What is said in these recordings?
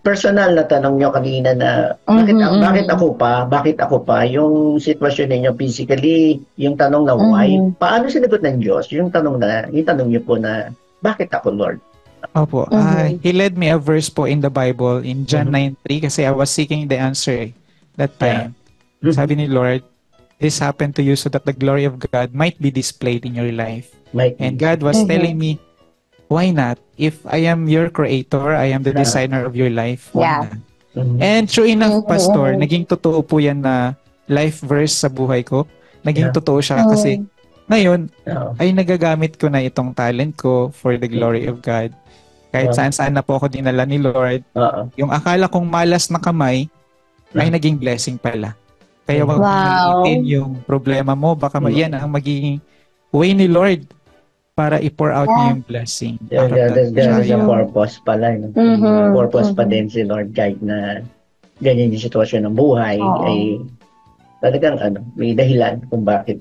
personal na tanong nyo kanina na bakit ako pa yung sitwasyon ninyo physically, yung tanong na why, paano sinagot ng Diyos yung tanong nyo po na bakit ako, Lord? Opo. He led me a verse po in the Bible in John 9:3 kasi I was seeking the answer that time. Sabi ni Lord, this happened to you so that the glory of God might be displayed in your life. And God was telling me, why not? If I am your creator, I am the designer of your life, why not? And true enough, Pastor, naging totoo po yan na life verse sa buhay ko. Naging totoo siya kasi ngayon, ay nagagamit ko na itong talent ko for the glory of God. Kahit saan-saan na po ako dinala ni Lord. Yung akala kong malas na kamay, ay naging blessing pala. Kaya wag maliitin yung problema mo. Baka yan ang magiging way ni Lord para i-pour out niya yung blessing. There's a purpose pala. Purpose pa din si Lord kahit na ganyan yung sitwasyon ng buhay ay talagang may dahilan kung bakit.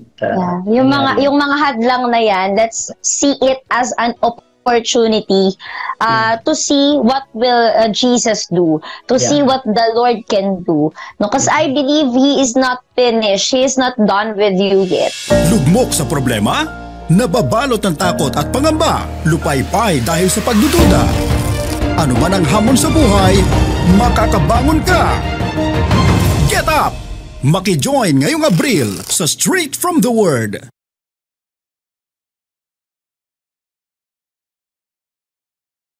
Yung mga hadlang na yan, let's see it as an opportunity to see what will Jesus do, to see what the Lord can do. No, because I believe He is not finished. He is not done with you yet. Lugmok sa problema? Nababalot ng takot at pangamba, lupaypay dahil sa pagdududa. Ano man ang hamon sa buhay, makakabangon ka. Get up! Maki-join ngayong Abril sa Straight from the Word.